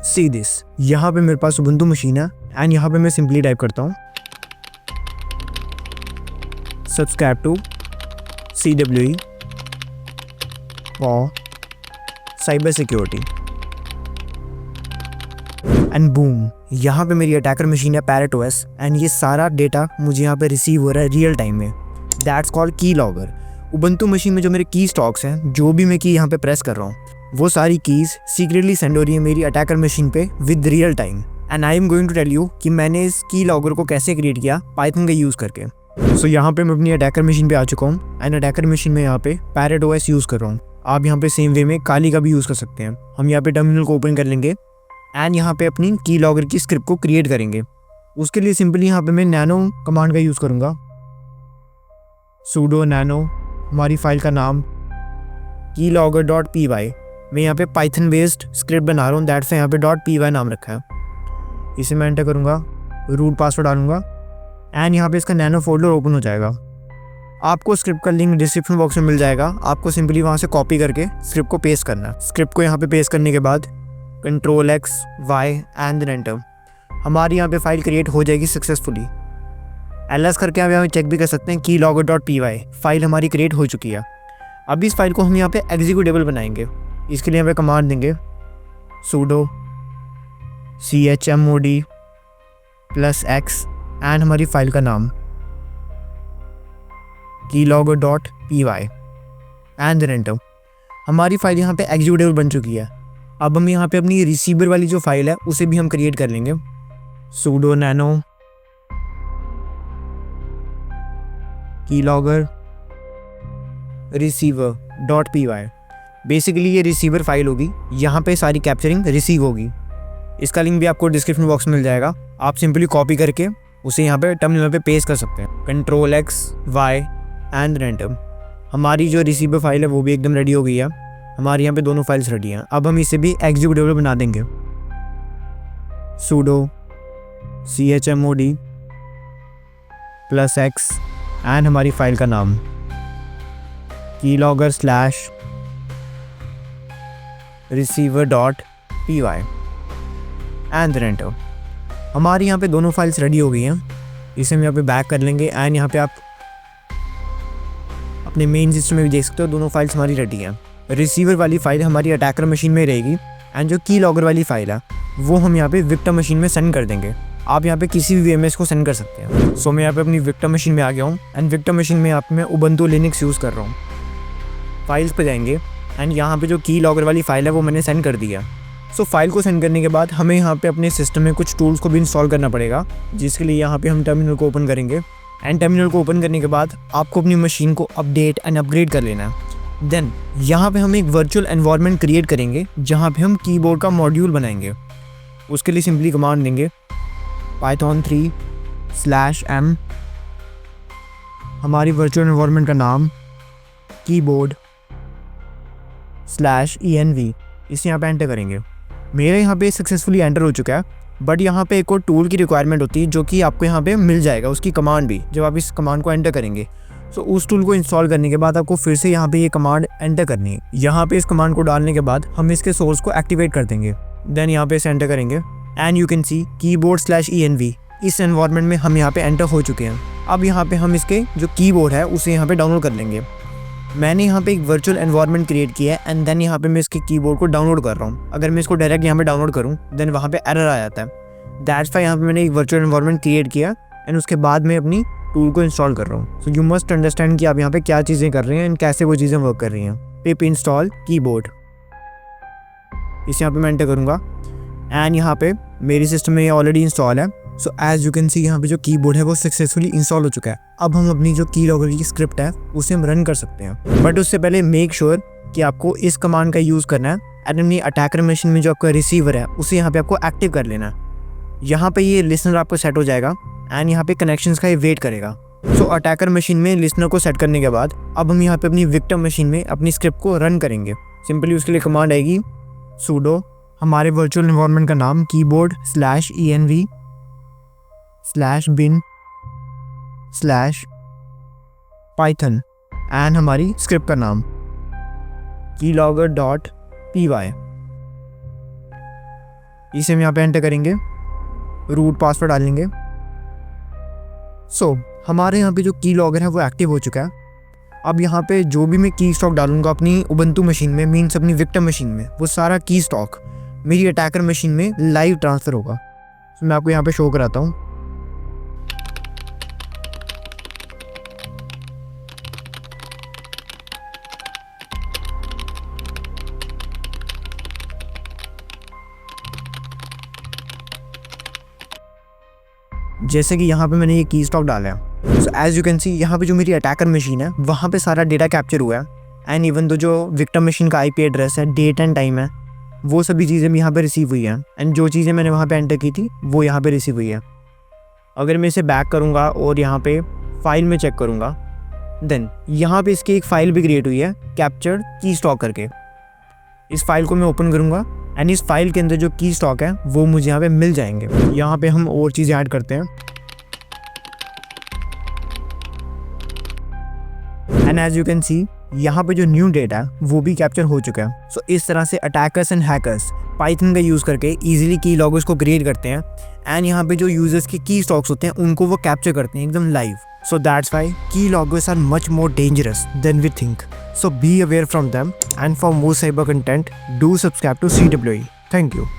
See this, यहाँ पे मेरे पास उबंटू मशीन है एंड यहाँ पे मैं सिंपली टाइप करता हूँ subscribe to CWE for cyber security and boom, यहाँ पे मेरी अटैकर मशीन है पैरेट OS एंड ये सारा डेटा मुझे यहाँ पे रिसीव हो रहा है रियल टाइम में। दैट्स कॉल्ड की लॉगर। उबंटू मशीन में जो मेरे की स्टॉक्स हैं, जो भी मैं की यहाँ पे प्रेस कर रहा हूँ, वो सारी कीज़ सीक्रेटली सेंड हो रही है मेरी अटैकर मशीन पे with real time. And I am going to tell you कि मैंने इस की लॉगर को कैसे क्रिएट किया पाइथन का यूज़ करके। सो यहाँ पे मैं अपनी अटैकर मशीन पे आ चुका हूँ एंड अटैकर मशीन में यहाँ पे पैरेट OS यूज़ कर रहा हूँ। आप यहाँ पे सेम वे में काली का भी यूज़ कर सकते हैं। हम यहाँ पे टर्मिनल को ओपन कर लेंगे एंड यहाँ पे अपनी की लॉगर की स्क्रिप्ट को क्रिएट करेंगे। उसके लिए सिंपली यहाँ पे मैं नैनो कमांड का यूज़ करूँगा। sudo nano, हमारी फाइल का नाम keylogger.py। मैं यहाँ पे पाइथन बेस्ड स्क्रिप्ट बना रहा हूँ, दैट्स यहाँ पे .py नाम रखा है। इसे मैं एंटर करूँगा, रूट पासवर्ड डालूंगा एंड यहाँ पे इसका नैनो फोल्डर ओपन हो जाएगा। आपको स्क्रिप्ट का लिंक डिस्क्रिप्शन बॉक्स में मिल जाएगा। आपको सिंपली वहाँ से कॉपी करके स्क्रिप्ट को पेस्ट करना है। स्क्रिप्ट को यहाँ पे पेस्ट करने के बाद Ctrl+X, Y and then enter, हमारी यहाँ पे फाइल क्रिएट हो जाएगी सक्सेसफुली। ls करके आप यहाँ चेक भी कर सकते हैं keylogger.py फाइल हमारी क्रिएट हो चुकी है। अब इस फाइल को हम यहाँ पे एग्जीक्यूटेबल बनाएंगे। इसके लिए यहाँ पे कमांड देंगे sudo chmod+x एंड हमारी फाइल का नाम keylogger.py एंड देन एंटर। हमारी फाइल यहाँ पे एग्जीक्यूटेबल बन चुकी है। अब हम यहाँ पे अपनी रिसीवर वाली जो फाइल है उसे भी हम क्रिएट कर लेंगे। sudo nano keylogger receiver.py, basically ये रिसीवर फाइल होगी। यहाँ पे सारी कैप्चरिंग रिसीव होगी। इसका लिंक भी आपको डिस्क्रिप्शन बॉक्स में मिल जाएगा। आप सिंपली कॉपी करके उसे यहाँ पे टर्मिनल पे पेस्ट कर सकते हैं। Ctrl+X, Y and enter. हमारी जो रिसीवर फाइल है वो भी एकदम रेडी हो गई है। हमारे यहाँ पे दोनों फाइल्स रेडी हैं। अब हम इसे भी एग्जीक्यूटेबल बना देंगे। sudo chmod+x एंड हमारी फाइल का नाम keylogger/receiver.py एंड देन एंटर। हमारी यहाँ पे दोनों फाइल्स रेडी हो गई हैं। इसे हम यहाँ पे बैक कर लेंगे एंड यहाँ पे आप अपने मेन सिस्टम में भी देख सकते हो दोनों फाइल्स हमारी रेडी हैं। रिसीवर वाली फाइल हमारी अटैकर मशीन में रहेगी एंड जो की लॉगर वाली फाइल है वो हम यहाँ पे विक्टिम मशीन में सेंड कर देंगे। आप यहाँ पे किसी भी VMS को सेंड कर सकते हैं। सो मैं यहाँ पे अपनी विक्टिम मशीन में आ गया हूँ एंड विक्टिम मशीन में यहाँ पे मैं उबंटू लिनक्स यूज़ कर रहा हूँ। फाइल्स पे जाएंगे एंड यहाँ पे जो की लॉगर वाली फाइल है वो मैंने सेंड कर दिया। सो फाइल को सेंड करने के बाद हमें यहाँ पे अपने सिस्टम में कुछ टूल्स को भी इंस्टॉल करना पड़ेगा, जिसके लिए यहाँ पे हम टर्मिनल को ओपन करेंगे एंड टर्मिनल को ओपन करने के बाद आपको अपनी मशीन को अपडेट एंड अपग्रेड कर लेना है। देन यहाँ पे हम एक वर्चुअल एनवायरनमेंट क्रिएट करेंगे जहाँ पे हम कीबोर्ड का मॉड्यूल बनाएंगे। उसके लिए सिंपली कमांड देंगे python3/m, हमारी वर्चुअल एनवायरनमेंट का नाम keyboard/env। इसे यहाँ पे एंटर करेंगे। मेरे यहाँ पे सक्सेसफुली एंटर हो चुका है, बट यहाँ पे एक और टूल की रिक्वायरमेंट होती है जो कि आपको यहाँ पे मिल जाएगा, उसकी कमांड भी, जब आप इस कमांड को एंटर करेंगे। सो उस टूल को इंस्टॉल करने के बाद आपको फिर से यहाँ पे ये कमांड एंटर करनी है। यहाँ पे इस कमांड को डालने के बाद हम इसके सोर्स को एक्टिवेट कर देंगे। देन यहाँ पे इसे एंटर करेंगे and you can C keyboard/env। इस एनवायरनमेंट में हम यहाँ पे एंटर हो चुके हैं। अब यहाँ पे हम इसके जो कीबोर्ड है उसे यहाँ पे डाउनलोड कर लेंगे। मैंने यहाँ पे एक वर्चुअल एनवायरनमेंट क्रिएट किया है एंड देन यहाँ पे मैं इसके कीबोर्ड को डाउनलोड कर रहा हूँ। अगर मैं इसको डायरेक्ट यहाँ पे डाउनलोड करूँ देन वहाँ पे एरर आ जाता है। दैट्स वाई यहाँ पे मैंने एक वर्चुअल एनवायरनमेंट क्रिएट किया एंड उसके बाद मैं अपनी टूल को इंस्टॉल कर रहा हूँ। सो यू मस्ट अंडरस्टैंड कि आप यहाँ पे क्या चीज़ें कर रहे हैं एंड कैसे वो चीज़ें वर्क कर रही हैं। पिप इंस्टॉल कीबोर्ड, इसे यहाँ पे मैं एंटर करूँगा एंड यहाँ पे मेरी सिस्टम में ये ऑलरेडी इंस्टॉल है। So as you can see यहाँ पे जो कीबोर्ड है वो सक्सेसफुली इंस्टॉल हो चुका है। अब हम अपनी जो की लॉगर की स्क्रिप्ट है उसे हम रन कर सकते हैं, बट उससे पहले मेक श्योर कि आपको इस कमांड का यूज़ करना है एंड अपनी अटैकर मशीन में जो आपका रिसीवर है उसे यहाँ पे आपको एक्टिव कर लेना है। यहाँ पे ये लिसनर आपको सेट हो जाएगा एंड यहाँ पे कनेक्शंस का ये वेट करेगा। सो अटैकर मशीन में लिसनर को सेट करने के बाद अब हम यहाँ पे अपनी विक्टिम मशीन में अपनी स्क्रिप्ट को रन करेंगे। सिंपली उसके लिए कमांड आएगी sudo, हमारे वर्चुअल एनवायरनमेंट का नाम keyboard/env/bin/python एंड हमारी स्क्रिप्ट का नाम keylogger.py। इसे हम यहाँ पे एंटर करेंगे, रूट पासवर्ड डालेंगे। सो हमारे यहाँ पे जो की लॉगर है वो एक्टिव हो चुका है। अब यहाँ पे जो भी मैं की स्टॉक डालूंगा अपनी उबंटू मशीन में, मीन्स अपनी विक्टिम मशीन में, वो सारा की स्टॉक मेरी अटैकर मशीन में लाइव ट्रांसफ़र होगा। तो मैं आपको यहाँ पे शो कराता हूँ। जैसे कि यहाँ पे मैंने ये की स्टॉक डाला है, so as you can see यहाँ पे जो मेरी अटैकर मशीन है वहाँ पे सारा डेटा कैप्चर हुआ है। एंड इवन तो जो विक्टिम मशीन का आईपी एड्रेस है, डेट एंड टाइम है, वो सभी चीज़ें भी यहाँ पे रिसीव हुई हैं। एंड जो चीज़ें मैंने वहाँ पे एंटर की थी वो यहाँ पे रिसीव हुई है। अगर मैं इसे बैक करूँगा और यहाँ पे फाइल में चेक करूँगा, देन यहाँ पे इसकी एक फ़ाइल भी क्रिएट हुई है कैप्चर्ड की स्टॉक करके। इस फाइल को मैं ओपन करूँगा एंड इस फाइल के अंदर जो की स्टॉक है वो मुझे यहाँ पे मिल जाएंगे। यहाँ पे हम और चीज़ें ऐड करते हैं and as you can see यहाँ पे जो न्यू डेटा है वो भी कैप्चर हो चुका है। सो इस तरह से अटैकर्स एंड हैकर्स पाइथन का यूज़ करके इजीली की लॉगर्स को क्रिएट करते हैं एंड यहाँ पे जो यूजर्स के की स्टॉक्स होते हैं उनको वो कैप्चर करते हैं एकदम live. So that's why key loggers are much more dangerous than we think. So be aware from them, and for more cyber content, do subscribe to CWE. Thank you.